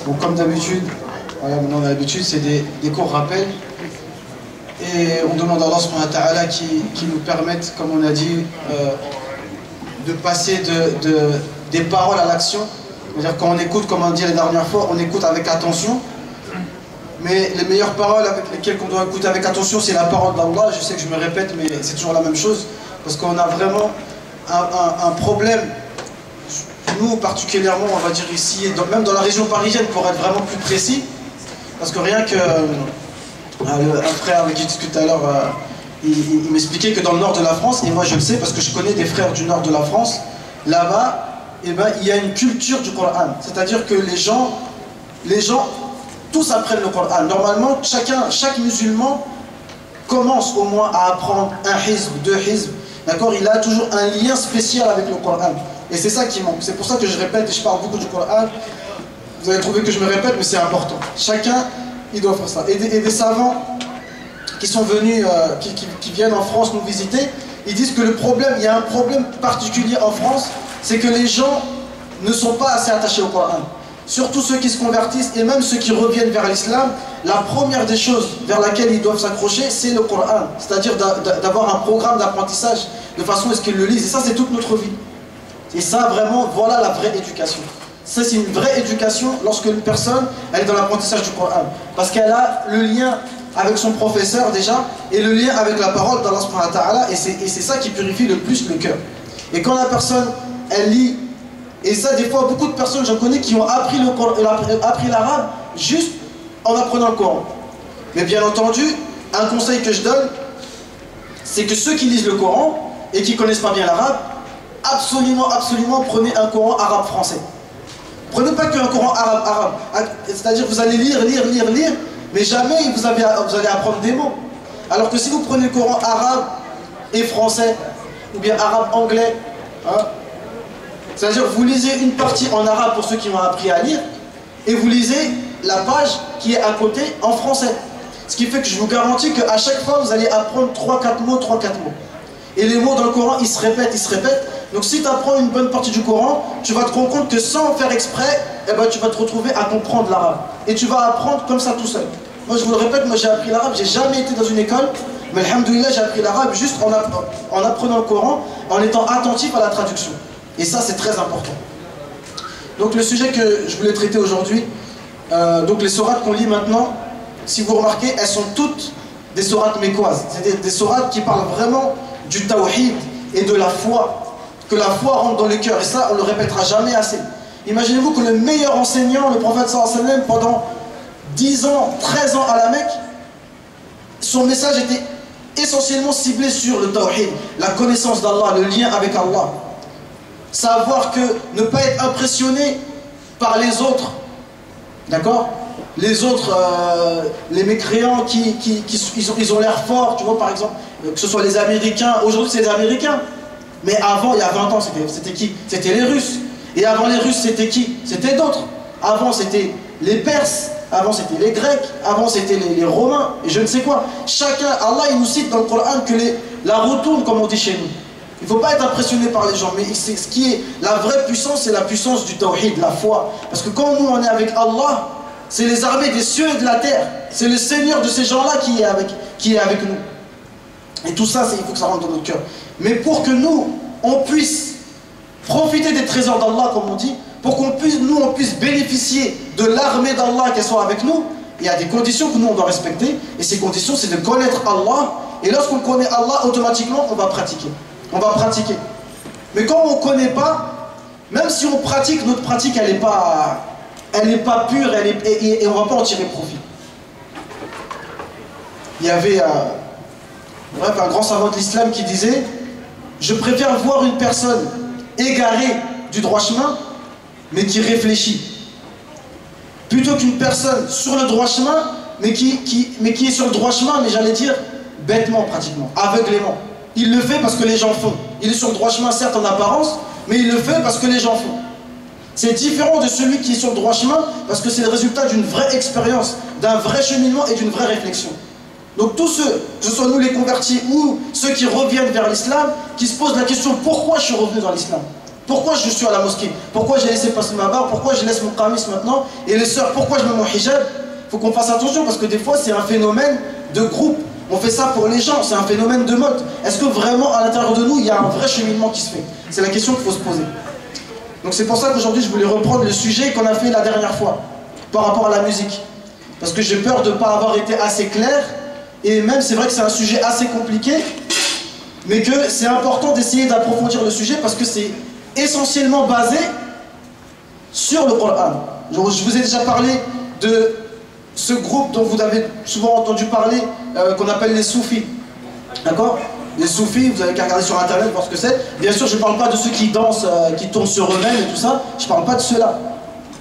Donc comme d'habitude, voilà, maintenant on a l'habitude, c'est des courts rappels. Et on demande à Allah subhanahu wa ta'ala qui nous permette, comme on a dit, de passer des paroles à l'action. C'est-à-dire quand on écoute, comme on a dit la dernière fois, on écoute avec attention. Mais les meilleures paroles avec lesquelles on doit écouter avec attention, c'est la parole d'Allah. Je sais que je me répète, mais c'est toujours la même chose. Parce qu'on a vraiment un problème. Nous, particulièrement, on va dire ici, même dans la région parisienne, pour être vraiment plus précis. Parce que rien que... un frère avec qui je discutais tout à l'heure, il m'expliquait que dans le nord de la France, et moi je le sais parce que je connais des frères du nord de la France, là-bas, eh ben, il y a une culture du Coran. C'est-à-dire que les gens, tous apprennent le Coran. Normalement, chaque musulman commence au moins à apprendre un hizb, deux hizb. D'accord? Il a toujours un lien spécial avec le Coran. Et c'est ça qui manque. C'est pour ça que je répète et je parle beaucoup du Coran. Vous allez trouver que je me répète, mais c'est important. Chacun, il doit faire ça. Et des savants qui sont venus, qui viennent en France nous visiter, ils disent que il y a un problème particulier en France, c'est que les gens ne sont pas assez attachés au Coran. Surtout ceux qui se convertissent et même ceux qui reviennent vers l'islam, la première des choses vers laquelle ils doivent s'accrocher, c'est le Coran. C'est-à-dire d'avoir un programme d'apprentissage de façon à ce qu'ils le lisent. Et ça, c'est toute notre vie. Et ça, vraiment, voilà la vraie éducation. Ça, c'est une vraie éducation lorsque une personne, elle est dans l'apprentissage du Coran. Parce qu'elle a le lien avec son professeur déjà, et le lien avec la parole d'Allah subhanahu wa ta'ala, et c'est ça qui purifie le plus le cœur. Et quand la personne, elle lit, et ça, des fois, beaucoup de personnes, j'en connais, qui ont appris l'arabe juste en apprenant le Coran. Mais bien entendu, un conseil que je donne, c'est que ceux qui lisent le Coran, et qui ne connaissent pas bien l'arabe, absolument, absolument, prenez un Coran arabe-français. Prenez pas qu'un Coran arabe. C'est-à-dire vous allez lire, mais jamais vous allez apprendre des mots. Alors que si vous prenez le Coran arabe et français, ou bien arabe-anglais, hein, c'est-à-dire vous lisez une partie en arabe pour ceux qui ont appris à lire, et vous lisez la page qui est à côté en français. Ce qui fait que je vous garantis qu'à chaque fois vous allez apprendre 3-4 mots. Et les mots dans le Coran, ils se répètent. Donc si tu apprends une bonne partie du Coran, tu vas te rendre compte que sans faire exprès, eh ben, tu vas te retrouver à comprendre l'arabe. Et tu vas apprendre comme ça tout seul. Moi je vous le répète, moi j'ai appris l'arabe, j'ai jamais été dans une école, mais alhamdoulilah j'ai appris l'arabe juste en apprenant le Coran, en étant attentif à la traduction. Et ça c'est très important. Donc le sujet que je voulais traiter aujourd'hui, donc les sourates qu'on lit maintenant, si vous remarquez, elles sont toutes des sourates mécoises. C'est des sourates qui parlent vraiment du tawhid et de la foi. Que la foi rentre dans le cœur, et ça on ne le répétera jamais assez. Imaginez-vous que le meilleur enseignant, le prophète sallallahu alayhi wa sallam, pendant 10 ans, 13 ans à la Mecque, son message était essentiellement ciblé sur le tawhid, la connaissance d'Allah, le lien avec Allah. Savoir que ne pas être impressionné par les autres, d'accord? Les autres, les mécréants ils ont l'air forts, tu vois, par exemple, que ce soit les Américains, aujourd'hui c'est les Américains. Mais avant, il y a 20 ans, c'était qui? C'était les Russes. Et avant les Russes, c'était qui? C'était d'autres. Avant, c'était les Perses. Avant, c'était les Grecs. Avant, c'était les Romains. Et je ne sais quoi. Chacun, Allah, il nous cite dans le Coran que la retourne, comme on dit chez nous. Il ne faut pas être impressionné par les gens. Mais ce qui est la vraie puissance, c'est la puissance du tawhid, la foi. Parce que quand nous, on est avec Allah, c'est les armées des cieux et de la terre. C'est le Seigneur de ces gens-là qui est avec nous. Et tout ça, il faut que ça rentre dans notre cœur. Mais pour que nous, on puisse profiter des trésors d'Allah, comme on dit, pour qu'on puisse, on puisse bénéficier de l'armée d'Allah qu'elle soit avec nous, il y a des conditions que nous, on doit respecter. Et ces conditions, c'est de connaître Allah. Et lorsqu'on connaît Allah, automatiquement, on va pratiquer. On va pratiquer. Mais quand on ne connaît pas, même si on pratique, notre pratique, elle n'est pas pure, et on ne va pas en tirer profit. Il y avait un grand savant de l'islam qui disait: je préfère voir une personne égarée du droit chemin, mais qui réfléchit, plutôt qu'une personne sur le droit chemin, mais qui est sur le droit chemin, mais j'allais dire bêtement pratiquement, aveuglément. Il le fait parce que les gens font. Il est sur le droit chemin, certes en apparence, mais il le fait parce que les gens font. C'est différent de celui qui est sur le droit chemin, parce que c'est le résultat d'une vraie expérience, d'un vrai cheminement et d'une vraie réflexion. Donc tous ceux, que ce soit nous les convertis ou ceux qui reviennent vers l'islam, qui se posent la question: pourquoi je suis revenu dans l'islam? Pourquoi je suis à la mosquée? Pourquoi j'ai laissé passer ma barbe? Pourquoi je laisse mon qamis maintenant? Et les sœurs, pourquoi je mets mon hijab? Il faut qu'on fasse attention parce que des fois c'est un phénomène de groupe. On fait ça pour les gens, c'est un phénomène de mode. Est-ce que vraiment à l'intérieur de nous il y a un vrai cheminement qui se fait? C'est la question qu'il faut se poser. Donc c'est pour ça qu'aujourd'hui je voulais reprendre le sujet qu'on a fait la dernière fois par rapport à la musique. Parce que j'ai peur de ne pas avoir été assez clair. Et même c'est vrai que c'est un sujet assez compliqué, mais que c'est important d'essayer d'approfondir le sujet parce que c'est essentiellement basé sur le Coran. Je vous ai déjà parlé de ce groupe dont vous avez souvent entendu parler, qu'on appelle les soufis. D'accord? Les soufis, vous avez qu'à regarder sur internet, voir ce que c'est. Bien sûr, je ne parle pas de ceux qui dansent, qui tournent sur eux-mêmes et tout ça. Je ne parle pas de ceux-là.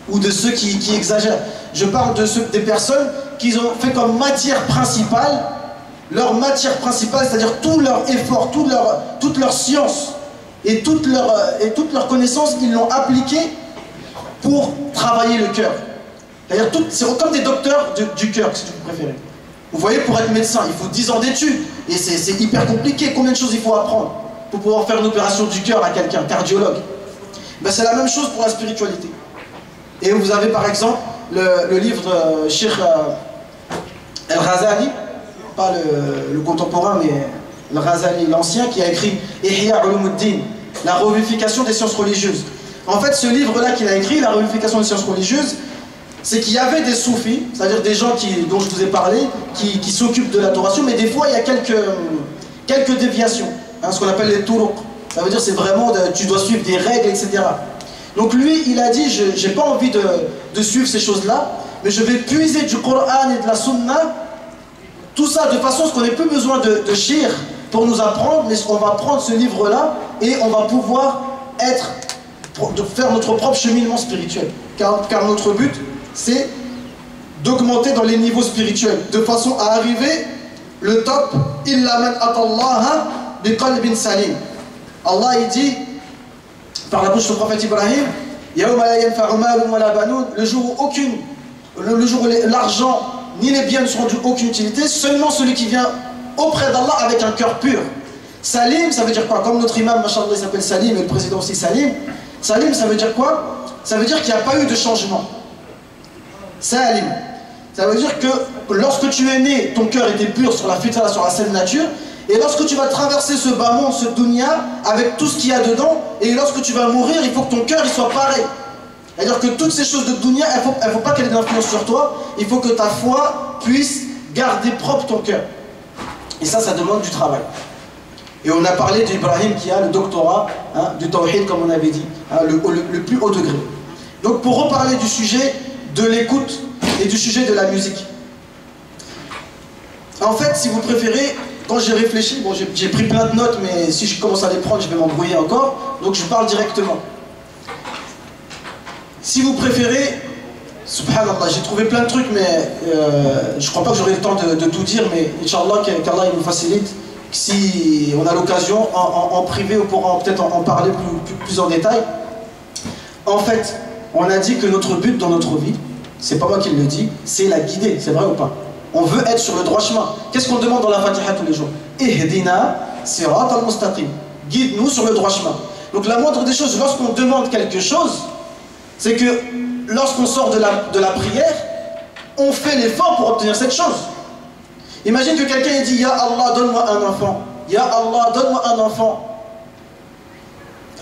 Ou de ceux qui exagèrent. Je parle de des personnes qui ont fait comme matière principale, leur matière principale, c'est-à-dire tout leur effort, toute leur science et toute leur connaissance, ils l'ont appliqué pour travailler le cœur. C'est-à-dire, c'est comme des docteurs du cœur, si vous préférez. Vous voyez, pour être médecin, il faut 10 ans d'études. Et c'est hyper compliqué. Combien de choses il faut apprendre pour pouvoir faire une opération du cœur à quelqu'un, cardiologue? Ben, c'est la même chose pour la spiritualité. Et vous avez par exemple le livre de Cheikh El-Ghazali, pas le contemporain, mais El-Ghazali, l'ancien, qui a écrit Ihya Ulumuddin, la revivification des sciences religieuses. En fait, ce livre-là qu'il a écrit, la revivification des sciences religieuses, c'est qu'il y avait des soufis, c'est-à-dire des gens dont je vous ai parlé, qui s'occupent de l'adoration, mais des fois il y a quelques déviations, hein, ce qu'on appelle les turuq. Ça veut dire c'est vraiment, tu dois suivre des règles, etc. Donc lui, il a dit, j'ai pas envie de suivre ces choses-là, mais je vais puiser du Coran et de la Sunna, tout ça de façon à ce qu'on n'ait plus besoin de shir pour nous apprendre, mais on va prendre ce livre-là et on va pouvoir faire notre propre cheminement spirituel. Car notre but, c'est d'augmenter dans les niveaux spirituels, de façon à arriver le top. Illa man atallaha biqalbin salim. Allah il dit par la bouche du prophète Ibrahim, yawma la yanfa'u malun wala banun, le jour où l'argent ni les biens ne seront d'aucune utilité, seulement celui qui vient auprès d'Allah avec un cœur pur. Salim, ça veut dire quoi? Comme notre imam, machallah, il s'appelle Salim, et le président aussi Salim. Salim, ça veut dire quoi? Ça veut dire qu'il n'y a pas eu de changement. Salim, ça veut dire que lorsque tu es né, ton cœur était pur sur la fitra, sur la saine nature, et lorsque tu vas traverser ce bas monde, ce dunya, avec tout ce qu'il y a dedans, et lorsque tu vas mourir, il faut que ton cœur il soit pareil. C'est-à-dire que toutes ces choses de dunya, elles ne faut pas qu'elles aient d'influence sur toi, il faut que ta foi puisse garder propre ton cœur. Et ça demande du travail. Et on a parlé d'Ibrahim qui a le doctorat, hein, du tawhid comme on avait dit, hein, le plus haut degré. Donc pour reparler du sujet de l'écoute et du sujet de la musique. En fait, si vous préférez, quand j'ai réfléchi, bon j'ai pris plein de notes, mais si je commence à les prendre, je vais m'embrouiller encore, donc je parle directement. Si vous préférez, subhanallah, j'ai trouvé plein de trucs, mais je crois pas que j'aurai le temps de tout dire, mais Inch'Allah, qu'Allah nous facilite. Si on a l'occasion, en privé, on pourra peut-être en parler plus en détail. En fait, on a dit que notre but dans notre vie, c'est pas moi qui le dis, c'est la guider, c'est vrai ou pas? On veut être sur le droit chemin. Qu'est-ce qu'on demande dans la Fatiha tous les jours? Ihdina sirat al-mustaqim. Guide-nous sur le droit chemin. Donc la moindre des choses, lorsqu'on demande quelque chose, c'est que lorsqu'on sort de la prière, on fait l'effort pour obtenir cette chose. Imagine que quelqu'un dit « Ya Allah, donne-moi un enfant. Ya Allah, donne-moi un enfant. »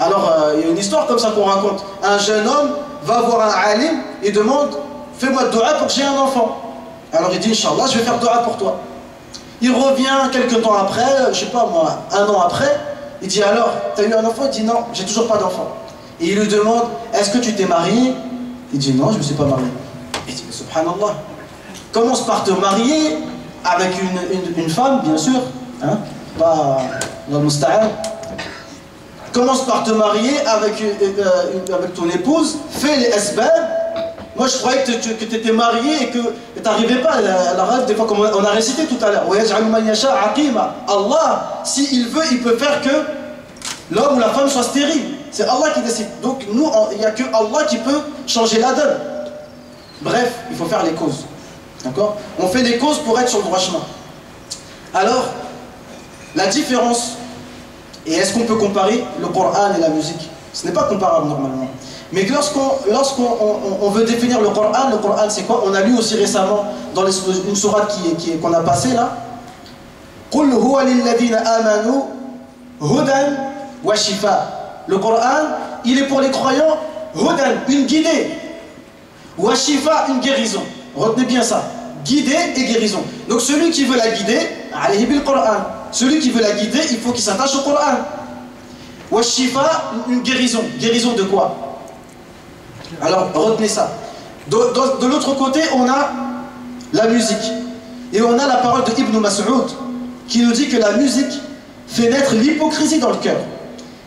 Alors, il y a une histoire comme ça qu'on raconte. Un jeune homme va voir un alim et demande « Fais-moi dua pour que j'ai un enfant. » Alors il dit « Inch'Allah, je vais faire dua pour toi. » Il revient quelques temps après, je sais pas moi, un an après, il dit « Alors, t'as eu un enfant ?» Il dit « Non, j'ai toujours pas d'enfant. » Et il lui demande « Est-ce que tu t'es marié ?» Il dit « Non, je ne me suis pas marié. » Il dit « Subhanallah, commence par te marier avec une femme, bien sûr, hein, pas dans le musta'an. Commence par te marier avec ton épouse, fais les asbab. Moi je croyais que tu étais marié et que tu n'arrivais pas à la rêve, des fois comme on a récité tout à l'heure. Allah, s'il veut, il peut faire que l'homme ou la femme soit stérile. C'est Allah qui décide. Donc nous, il n'y a que Allah qui peut changer la donne. Bref, il faut faire les causes. D'accord? On fait les causes pour être sur le droit chemin. Alors, la différence, et est-ce qu'on peut comparer le Coran et la musique? Ce n'est pas comparable normalement. Mais lorsqu'on veut définir le Coran c'est quoi? On a lu aussi récemment dans une sourate qu'on a passée là. قُلْ هُوَ لِلَّذِينَ آمَنُوا هُدًى وَشِفَاء. Le Coran, il est pour les croyants, hudan, une guidée, wa shifa, une guérison. Retenez bien ça, guidée et guérison. Donc celui qui veut la guider, alayhi bil Coran. Celui qui veut la guider, il faut qu'il s'attache au Coran. Wa shifa, une guérison. Guérison de quoi? Alors retenez ça. De l'autre côté, on a la musique. Et on a la parole de Ibn Mas'ud qui nous dit que la musique fait naître l'hypocrisie dans le cœur.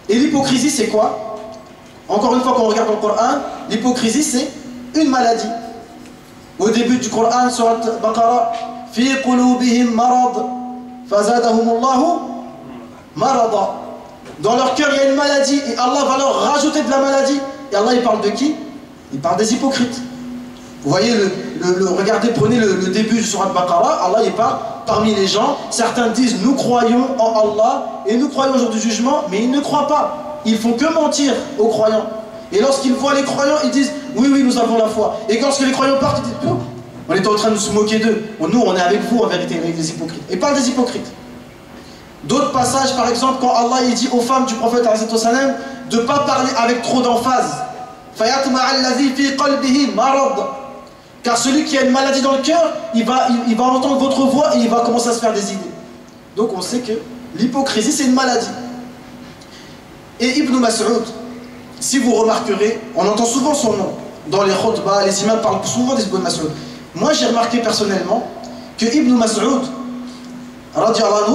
Et l'hypocrisie, c'est quoi? Encore une fois, quand on regarde dans le Coran, l'hypocrisie, c'est une maladie. Au début du Coran, surat Baqara, fi qulubihim marad, fazadahumullahu marada. Dans leur cœur, il y a une maladie, et Allah va leur rajouter de la maladie. Et Allah, il parle de qui? Il parle des hypocrites. Vous voyez, regardez, prenez le début du surat Baqara, Allah, il parle parmi les gens. Certains disent, nous croyons en Allah, et nous croyons au jour du jugement, mais ils ne croient pas. Ils font que mentir aux croyants. Et lorsqu'ils voient les croyants, ils disent, oui, oui, nous avons la foi. Et lorsque les croyants partent, ils disent, on était en train de se moquer d'eux. Nous, on est avec vous, en vérité, avec les hypocrites. Et parle des hypocrites. D'autres passages, par exemple, quand Allah il dit aux femmes du prophète, de ne pas parler avec trop d'emphase. Car celui qui a une maladie dans le cœur, il va entendre votre voix et il va commencer à se faire des idées. Donc on sait que l'hypocrisie, c'est une maladie. Et Ibn Mas'ud, si vous remarquerez, on entend souvent son nom. Dans les khutbah, les imams parlent souvent d'Ibn Mas'ud. Moi j'ai remarqué personnellement que Ibn Mas'ud,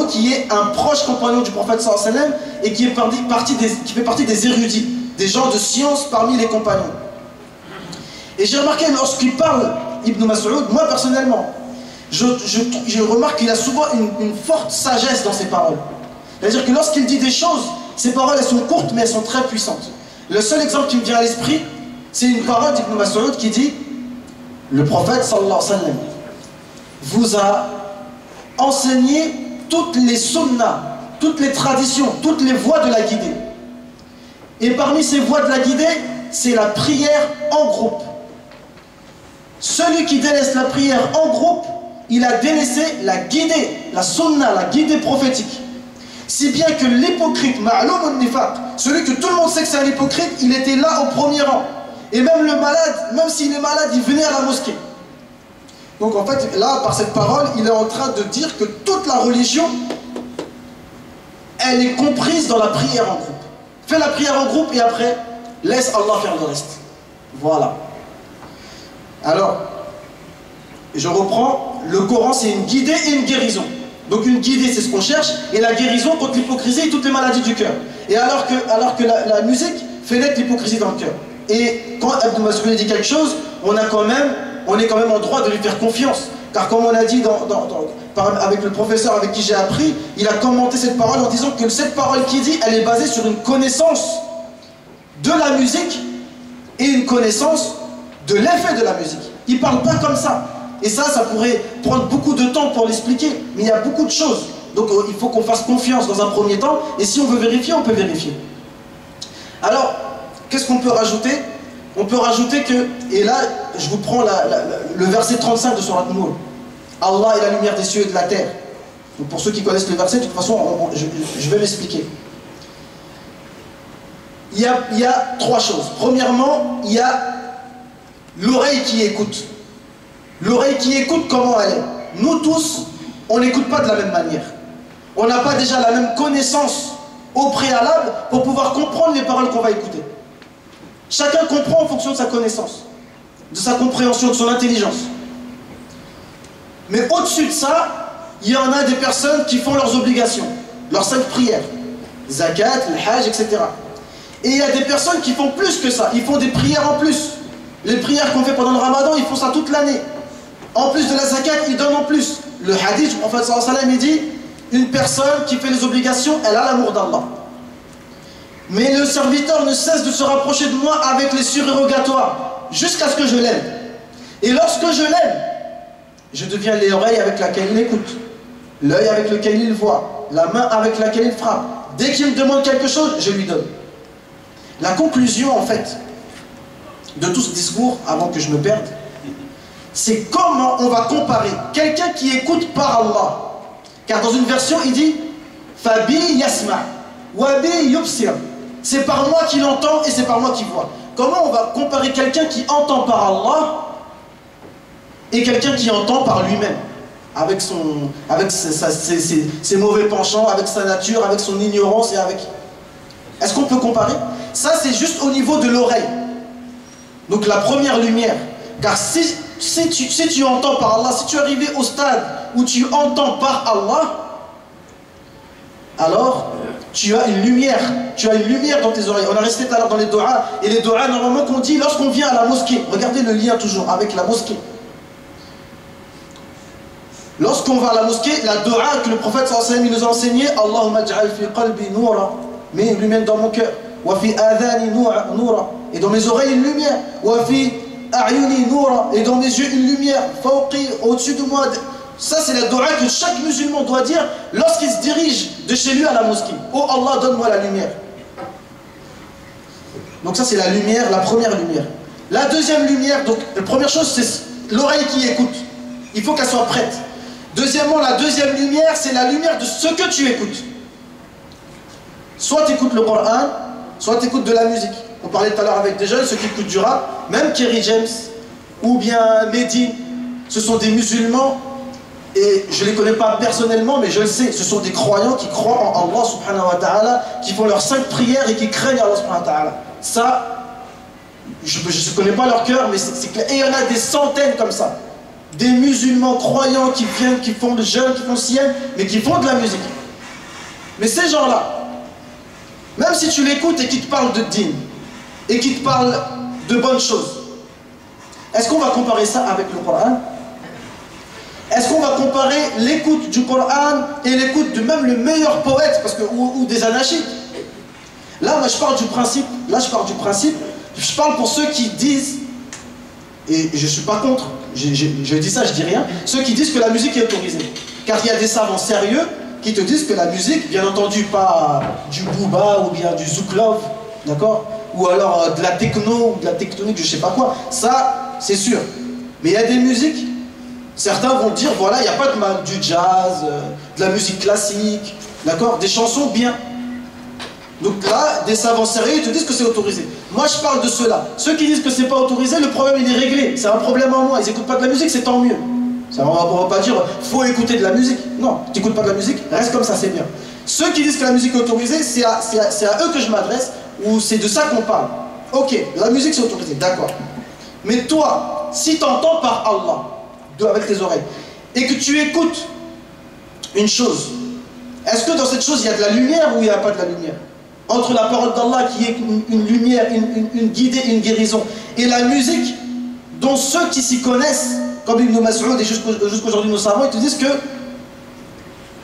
qui est un proche compagnon du prophète sallallahu alayhi wa sallam et qui fait partie des érudits, des gens de science parmi les compagnons. Et j'ai remarqué lorsqu'il parle, Ibn Mas'ud, moi personnellement, je remarque qu'il a souvent une forte sagesse dans ses paroles. C'est-à-dire que lorsqu'il dit des choses, ses paroles elles sont courtes mais elles sont très puissantes. Le seul exemple qui me vient à l'esprit, c'est une parole d'Ibn Mas'ud qui dit, le prophète sallallahu alayhi wa sallam vous a enseigné toutes les sunnas, toutes les traditions, toutes les voies de la guidée. Et parmi ces voies de la guidée, c'est la prière en groupe. Celui qui délaisse la prière en groupe, il a délaissé la guidée, la sunna, la guidée prophétique. Si bien que l'hypocrite, ma'loum nifaq, celui que tout le monde sait que c'est un hypocrite, il était là au premier rang. Et même le malade, même s'il est malade, il venait à la mosquée. Donc en fait, là, par cette parole, il est en train de dire que toute la religion, elle est comprise dans la prière en groupe. Fais la prière en groupe et après, laisse Allah faire le reste. Voilà. Alors, je reprends, le Coran c'est une guidée et une guérison. Donc une guidée c'est ce qu'on cherche, et la guérison contre l'hypocrisie et toutes les maladies du cœur. Et alors que la musique fait naître l'hypocrisie dans le cœur. Et quand Ibn Mas'ud dit quelque chose, on est quand même en droit de lui faire confiance. Car comme on a dit avec le professeur avec qui j'ai appris, il a commenté cette parole en disant que cette parole qu'il dit, elle est basée sur une connaissance de la musique et une connaissance de l'effet de la musique. Il ne parle pas comme ça. Et ça pourrait prendre beaucoup de temps pour l'expliquer. Mais il y a beaucoup de choses. Donc il faut qu'on fasse confiance dans un premier temps. Et si on veut vérifier, on peut vérifier. Alors, qu'est-ce qu'on peut rajouter? On peut rajouter que, et là, je vous prends le verset 35 de Surat Nur. Allah est la lumière des cieux et de la terre. Donc pour ceux qui connaissent le verset, de toute façon, je vais m'expliquer. Il y a trois choses. Premièrement, il y a l'oreille qui écoute. L'oreille qui écoute, comment elle est? Nous tous, on n'écoute pas de la même manière. On n'a pas déjà la même connaissance au préalable pour pouvoir comprendre les paroles qu'on va écouter. Chacun comprend en fonction de sa connaissance, de sa compréhension, de son intelligence. Mais au-dessus de ça, il y en a des personnes qui font leurs obligations, leurs 5 prières, zakat, le hajj, etc. Et il y a des personnes qui font plus que ça, ils font des prières en plus. Les prières qu'on fait pendant le ramadan, ils font ça toute l'année. En plus de la zakat, ils donnent en plus. Le hadith du prophète sallallahu alayhi wa sallam, il dit, une personne qui fait les obligations, elle a l'amour d'Allah. Mais le serviteur ne cesse de se rapprocher de moi avec les surérogatoires, jusqu'à ce que je l'aime. Et lorsque je l'aime, je deviens l'oreille avec laquelle il écoute, l'œil avec lequel il voit, la main avec laquelle il frappe. Dès qu'il me demande quelque chose, je lui donne. La conclusion, en fait, de tout ce discours, avant que je me perde, c'est comment on va comparer quelqu'un qui écoute par Allah. Car dans une version, il dit « Fabi yasma, wabi yubsir ». C'est par moi qu'il entend et c'est par moi qu'il voit. Comment on va comparer quelqu'un qui entend par Allah et quelqu'un qui entend par lui-même, avec ses mauvais penchants, avec sa nature, avec son ignorance et avec... Est-ce qu'on peut comparer? Ça, c'est juste au niveau de l'oreille. Donc la première lumière. Car si tu entends par Allah, si tu es arrivé au stade où tu entends par Allah, alors tu as une lumière dans tes oreilles. On a resté tout à l'heure dans les doigts, et les doigts normalement qu'on dit lorsqu'on vient à la mosquée. Regardez le lien toujours avec la mosquée. Lorsqu'on va à la mosquée, la doua que le prophète sallallahu alayhi wa sallam nous a enseigné, Allahumma ij'al fi qalbi noura, mets une lumière dans mon cœur, wa fi adhani noura, et dans mes oreilles une lumière, wa fi a'yuni noura, et dans mes yeux une lumière, fawqi, au-dessus de moi. Ça c'est la doua que chaque musulman doit dire lorsqu'il se dirige de chez lui à la mosquée. Oh Allah, donne-moi la lumière. Donc ça c'est la lumière, la première lumière. La deuxième lumière, donc la première chose c'est l'oreille qui écoute. Il faut qu'elle soit prête. Deuxièmement, la deuxième lumière, c'est la lumière de ce que tu écoutes. Soit tu écoutes le Coran, soit tu écoutes de la musique. On parlait tout à l'heure avec des jeunes, ceux qui écoutent du rap, même Kerry James, ou bien Mehdi, ce sont des musulmans, et je ne les connais pas personnellement, mais je le sais, ce sont des croyants qui croient en Allah subhanahu wa ta'ala, qui font leurs 5 prières et qui craignent Allah subhanahu wa ta'ala. Ça, je ne connais pas leur cœur, mais c'est clair. Et il y en a des centaines comme ça. Des musulmans croyants qui viennent, qui font le jeûne, qui font le siyam, mais qui font de la musique. Mais ces gens-là, même si tu l'écoutes et qu'ils te parlent de dîn, et qu'ils te parlent de bonnes choses, est-ce qu'on va comparer ça avec le Coran? Est-ce qu'on va comparer l'écoute du Coran et l'écoute de même le meilleur poète, ou des anachides? Là, moi, je parle du principe, je parle pour ceux qui disent, et je ne suis pas contre, je dis ça, je dis rien, ceux qui disent que la musique est autorisée. Car il y a des savants sérieux qui te disent que la musique, bien entendu pas du booba ou bien du zouklov, d'accord, ou alors de la techno ou de la tectonique, je sais pas quoi, ça c'est sûr. Mais il y a des musiques, certains vont dire voilà, il n'y a pas de mal, du jazz, de la musique classique, d'accord, des chansons bien. Donc là, des savants sérieux ils te disent que c'est autorisé. Moi je parle de ceux-là. Ceux qui disent que c'est pas autorisé, le problème il est réglé. C'est un problème en moi. Ils n'écoutent pas de la musique, c'est tant mieux. Ça, on va pas dire faut écouter de la musique. Non, tu n'écoutes pas de la musique, reste comme ça, c'est bien. Ceux qui disent que la musique est autorisée, c'est à eux que je m'adresse, ou c'est de ça qu'on parle. Ok, la musique c'est autorisé, d'accord. Mais toi, si tu entends par Allah, avec tes oreilles, et que tu écoutes une chose, est-ce que dans cette chose il y a de la lumière ou il n'y a pas de la lumière? Entre la parole d'Allah qui est une lumière, une guidée, une guérison, et la musique dont ceux qui s'y connaissent, comme Ibn Mas'ud et jusqu'aujourd'hui nos savants, ils te disent que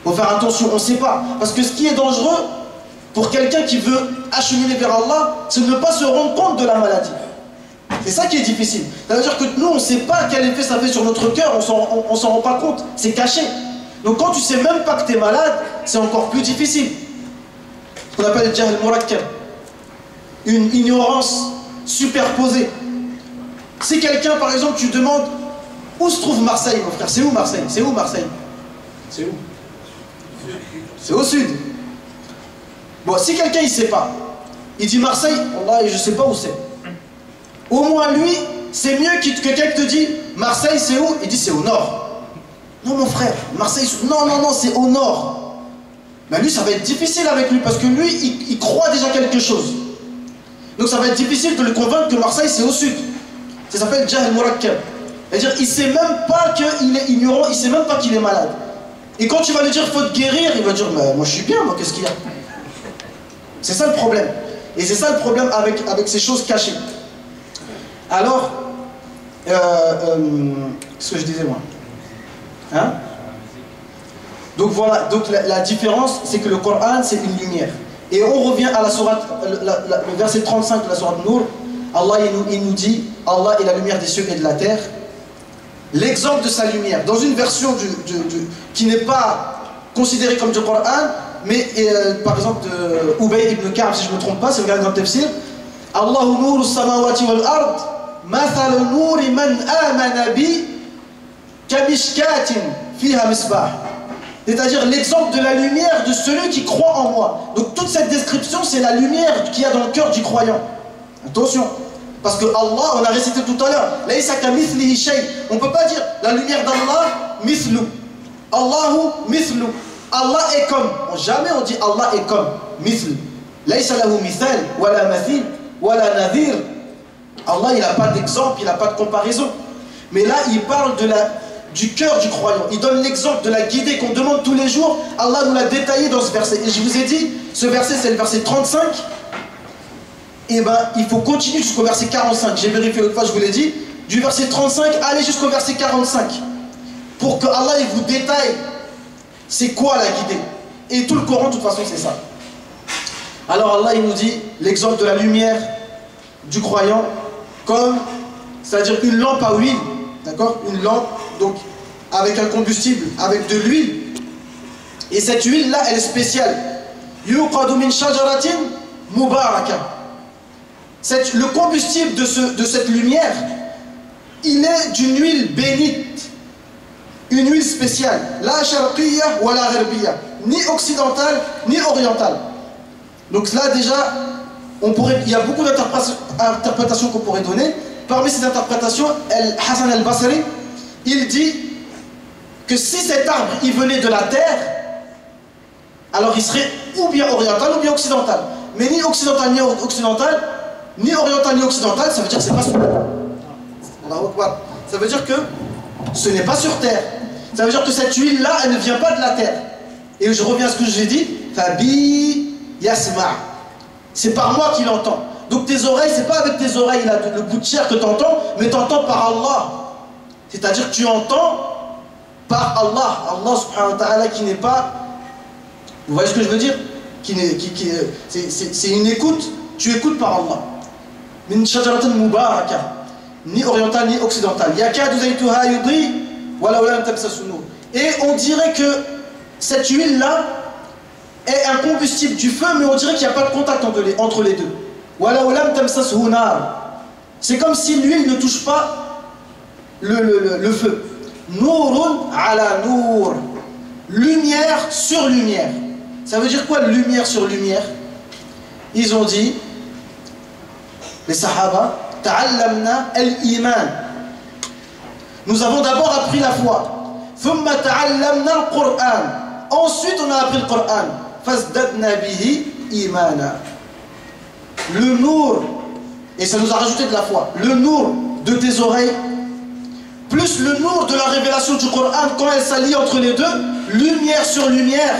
faut faire attention, on ne sait pas. Parce que ce qui est dangereux pour quelqu'un qui veut acheminer vers Allah, c'est de ne pas se rendre compte de la maladie. C'est ça qui est difficile. Ça veut dire que nous, on ne sait pas quel effet ça fait sur notre cœur, on ne s'en rend pas compte, c'est caché. Donc quand tu ne sais même pas que tu es malade, c'est encore plus difficile. Ce qu'on appelle le jahl murakkab, une ignorance superposée. Si quelqu'un, par exemple, tu demandes où se trouve Marseille, mon frère, c'est où Marseille? C'est où Marseille? C'est où? C'est au sud. Bon, si quelqu'un il ne sait pas, il dit Marseille, Allah, je ne sais pas où c'est. Au moins lui, c'est mieux que quelqu'un te dit Marseille, c'est où? Il dit c'est au nord. Non, mon frère, Marseille, non, c'est au nord. Mais lui, ça va être difficile avec lui parce que lui, il croit déjà quelque chose. Donc ça va être difficile de le convaincre que Marseille, c'est au sud. Ça s'appelle Jahl Murakkab. C'est-à-dire, il ne sait même pas qu'il est ignorant, il ne sait même pas qu'il est malade. Et quand tu vas lui dire, il faut te guérir, il va dire, mais moi je suis bien, moi, qu'est-ce qu'il y a? C'est ça le problème. Et c'est ça le problème avec ces choses cachées. Alors, qu'est-ce que je disais moi? Hein? Donc voilà, donc la différence, c'est que le Coran, c'est une lumière. Et on revient à la sourate, le verset 35 de la sourate Nour. Allah, il nous dit, Allah est la lumière des cieux et de la terre. L'exemple de sa lumière, dans une version qui n'est pas considérée comme du Coran, mais par exemple de Ubay ibn Ka'b, si je ne me trompe pas, si vous regardez dans le tafsir, Allahu nuru samawati wal ard, mathalu nuri man amana bi kamishkatin fiha misbah. C'est-à-dire l'exemple de la lumière de celui qui croit en moi. Donc toute cette description, c'est la lumière qu'il y a dans le cœur du croyant. Attention, parce que Allah, on a récité tout à l'heure, on ne peut pas dire la lumière d'Allah, mithlu. Allahu mithlu. Allah est comme. Jamais on dit Allah est comme. Mithlu. Laysa lahu mithal, wala mathil, wala nadhir. Allah, il n'a pas d'exemple, il n'a pas de comparaison. Mais là, il parle du cœur du croyant. Il donne l'exemple de la guidée qu'on demande tous les jours. Allah nous l'a détaillé dans ce verset. Et je vous ai dit, ce verset, c'est le verset 35. Et ben, il faut continuer jusqu'au verset 45. J'ai vérifié l'autre fois, je vous l'ai dit. Du verset 35, allez jusqu'au verset 45. Pour que Allah il vous détaille c'est quoi la guidée. Et tout le Coran, de toute façon, c'est ça. Alors Allah, il nous dit l'exemple de la lumière du croyant comme, c'est-à-dire une lampe à huile. D'accord? Une lampe, donc, avec un combustible, avec de l'huile. Et cette huile-là, elle est spéciale. Yuqadu min shajaratin mubaraka. Le combustible de cette lumière, il est d'une huile bénite. Une huile spéciale. La sharqiyya wa la gharbiyya. Ni occidentale, ni orientale. Donc là, déjà, il y a beaucoup d'interprétations qu'on pourrait donner. Parmi ces interprétations, Hassan al-Basri, il dit que si cet arbre il venait de la terre, alors il serait ou bien oriental ou bien occidental. Mais ni occidental ni occidental, ni oriental ni occidental, ça veut dire que c'est pas sur terre. Ça veut dire que ce n'est pas sur terre. Ça veut dire que cette huile-là, elle ne vient pas de la terre. Et je reviens à ce que j'ai dit. Fabi yasma. C'est par moi qu'il entend. Donc tes oreilles, c'est pas avec tes oreilles là, le bout de chair que tu entends, mais tu entends par Allah. C'est-à-dire que tu entends par Allah. Allah subhanahu wa ta'ala qui n'est pas... Vous voyez ce que je veux dire? C'est une écoute. Tu écoutes par Allah. Min shajaratin mubaraka. Ni oriental ni occidental. Yakadu zaytuha yudri wala lam tamsasu nur. Et on dirait que cette huile-là est un combustible du feu, mais on dirait qu'il n'y a pas de contact entre les deux. C'est comme si l'huile ne touche pas le feu. Nourun ala nour. Lumière sur lumière. Ça veut dire quoi, lumière sur lumière? Ils ont dit, les Sahaba, ta'allamna al-iman. Nous avons d'abord appris la foi. Thumma ta'allamna al-Qur'an. Ensuite, on a appris le Coran. Fazdadna bihi imana. Le nour, et ça nous a rajouté de la foi, le nour de tes oreilles, plus le nour de la révélation du Coran, quand elle s'allie entre les deux, lumière sur lumière.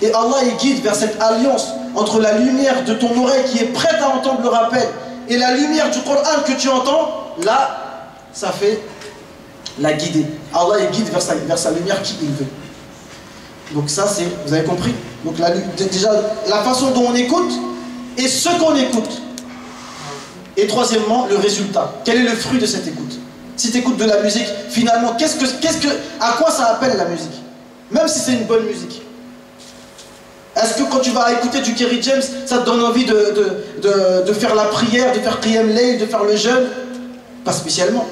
Et Allah il guide vers cette alliance entre la lumière de ton oreille qui est prête à entendre le rappel et la lumière du Coran que tu entends, là, ça fait la guider. Allah il guide vers sa lumière qui il veut. Donc ça c'est, vous avez compris? Donc déjà, la façon dont on écoute et ce qu'on écoute. Et troisièmement, le résultat. Quel est le fruit de cette écoute? Si tu écoutes de la musique, finalement, à quoi ça appelle la musique? Même si c'est une bonne musique. Est-ce que quand tu vas écouter du Kerry James, ça te donne envie de faire la prière, de faire Qiyam Layl, de faire le jeûne? Pas spécialement.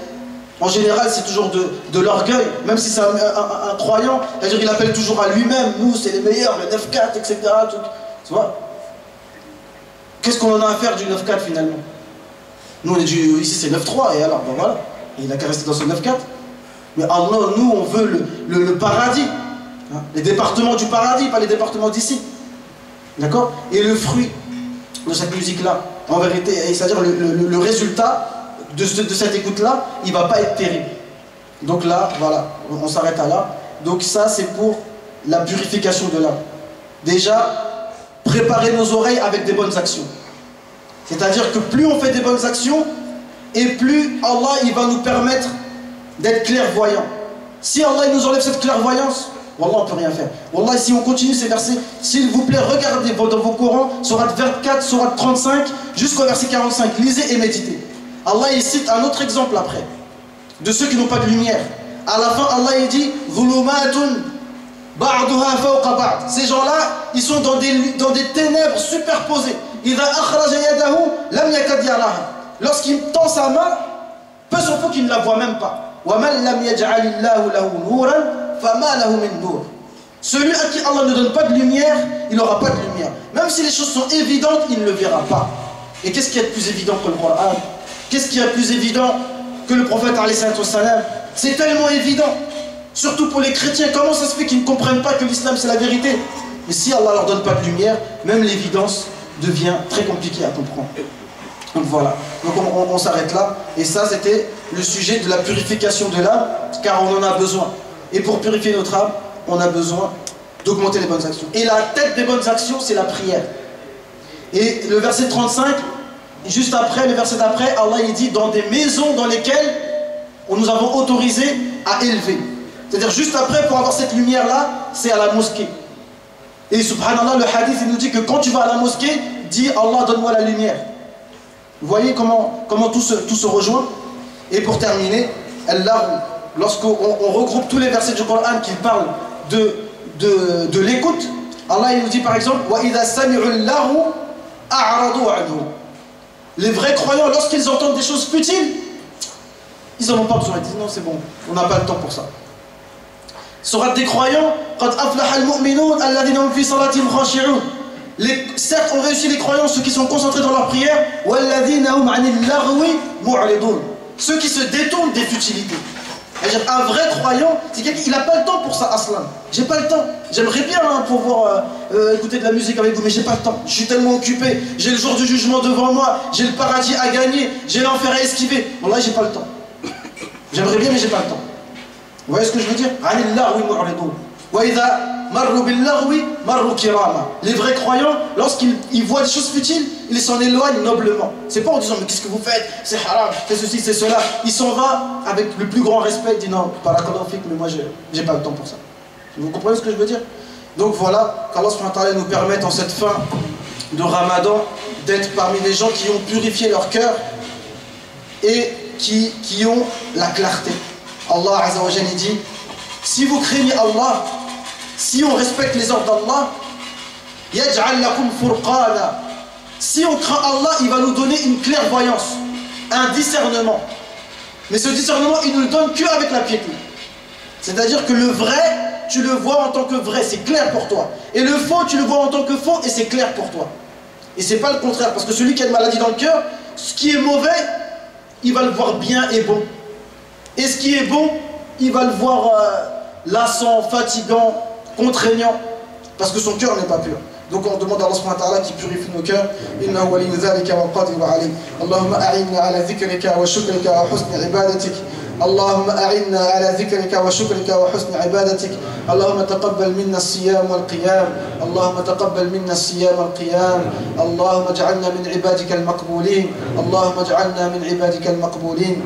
En général, c'est toujours de l'orgueil, même si c'est un croyant, c'est-à-dire il appelle toujours à lui-même, nous c'est les meilleurs, le 9-4, etc. Tu vois? Qu'est-ce qu'on en a à faire du 9-4 finalement? Nous on est ici c'est 9-3, et alors, ben voilà, et il a qu'à rester dans ce 9-4. Mais Allah, nous on veut le paradis, hein? Les départements du paradis, pas les départements d'ici. D'accord? Et le fruit de cette musique-là, en vérité, c'est-à-dire le résultat de cette écoute-là, il ne va pas être terrible. Donc là, voilà, on s'arrête à là. Donc ça, c'est pour la purification de l'âme. Déjà, préparer nos oreilles avec des bonnes actions. C'est-à-dire que plus on fait des bonnes actions, et plus Allah, il va nous permettre d'être clairvoyants. Si Allah, il nous enlève cette clairvoyance, Wallah, on ne peut rien faire. Wallah, si on continue ces versets, s'il vous plaît, regardez dans vos Corans, Sourate 24, Sourate 35, jusqu'au verset 45. Lisez et méditez. Allah il cite un autre exemple après, de ceux qui n'ont pas de lumière. À la fin, Allah il dit Zulumatun ba'duha fawqa ba'd. Ces gens-là, ils sont dans des ténèbres superposées. إذا أخرج يده لم يكد يراها. Lorsqu'il tend sa main, peu s'en faut qu'il ne la voit même pas. وَمَنْ لَمْ يَجْعَلِ اللَّهُ لَهُ نُورًا فَمَا لَهُ مِنْ نُورٍ. Celui à qui Allah ne donne pas de lumière, il n'aura pas de lumière. Même si les choses sont évidentes, il ne le verra pas. Et qu'est-ce qu'il y a de plus évident que le Coran? Qu'est-ce qu'il y a de plus évident que le prophète alayhi salatu wassalam? C'est tellement évident. Surtout pour les chrétiens. Comment ça se fait qu'ils ne comprennent pas que l'islam c'est la vérité? Mais si Allah ne leur donne pas de lumière, même l'évidence devient très compliquée à comprendre. Donc voilà. Donc on s'arrête là. Et ça c'était le sujet de la purification de l'âme, car on en a besoin. Et pour purifier notre âme, on a besoin d'augmenter les bonnes actions. Et la tête des bonnes actions, c'est la prière. Et le verset 35, juste après, le verset d'après, Allah il dit dans des maisons dans lesquelles nous avons autorisé à élever. C'est-à-dire juste après, pour avoir cette lumière-là, c'est à la mosquée. Et subhanallah, le hadith il nous dit que quand tu vas à la mosquée, dis Allah donne-moi la lumière. Vous voyez comment tout se rejoint. Et pour terminer, lorsqu'on regroupe tous les versets du Coran qui parlent de l'écoute, Allah il nous dit par exemple وَإِذَا سَمِعُوا اللَّغْوَ أَعْرَضُوا عَنْهُ. Les vrais croyants, lorsqu'ils entendent des choses futiles, ils n'en ont pas besoin. Ils disent non, c'est bon, on n'a pas le temps pour ça. Sourate des croyants, قَدْ أَفْلَحَ الْمُؤْمِنُونَ الَّذِينَ هُمْ فِي صَلَاتِهِمْ خَاشِعُونَ. Certes, ont réussi les croyants, ceux qui sont concentrés dans leur prière, وَالَّذِينَ هُمْ عَنِ اللَّغْوِ مُعْرِضُونَ. Ceux qui se détournent des futilités. Un vrai croyant, c'est quelqu'un qui n'a pas le temps pour ça, Aslan. J'ai pas le temps. J'aimerais bien pouvoir écouter de la musique avec vous, mais j'ai pas le temps. Je suis tellement occupé. J'ai le jour du jugement devant moi. J'ai le paradis à gagner. J'ai l'enfer à esquiver. Bon, là, j'ai pas le temps. J'aimerais bien, mais j'ai pas le temps. Vous voyez ce que je veux dire? Les vrais croyants, lorsqu'ils voient des choses futiles, ils s'en éloignent noblement. C'est pas en disant mais qu'est-ce que vous faites? C'est haram, c'est ceci, c'est cela. Il s'en va avec le plus grand respect, il dit non, barakallahu fik, mais moi j'ai pas le temps pour ça. Vous comprenez ce que je veux dire? Donc voilà, qu'Allah subhanahu wa ta'ala nous permette en cette fin de Ramadan d'être parmi les gens qui ont purifié leur cœur et qui ont la clarté. Allah Azza wa Jalla dit, si vous craignez Allah, si on respecte les ordres d'Allah, yaj'al lakum furqana. Si on craint Allah, il va nous donner une clairvoyance, un discernement. Mais ce discernement, il ne le donne qu'avec la piété. C'est-à-dire que le vrai, tu le vois en tant que vrai, c'est clair pour toi. Et le faux, tu le vois en tant que faux, et c'est clair pour toi. Et c'est pas le contraire, parce que celui qui a une maladie dans le cœur, ce qui est mauvais, il va le voir bien et bon. Et ce qui est bon, il va le voir lassant, fatigant, contraignant, parce que son cœur n'est pas pur. Donc on demande à Allah subhanahu wa ta'ala qui purifie nos cœurs. Innahu waliyyu dhalika wal qadiru alayh. Allahumma a'inna ala dhikrika wa shukrika wa husni ibadatik. اللهم أعنا على ذكرك وشكرك وحسن عبادتك. اللهم تقبل منا الصيام والقيام. اللهم تقبل منا الصيام والقيام. اللهم اجعلنا من عبادك المقبولين. اللهم اجعلنا من عبادك المقبولين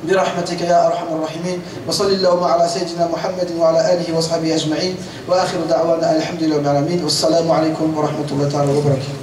برحمتك يا أرحم الراحمين. وصل اللهم على سيدنا محمد وعلى آله وصحبه أجمعين. وآخر دعوانا الحمد لله رب العالمين. والسلام عليكم ورحمة الله تعالى وبركاته.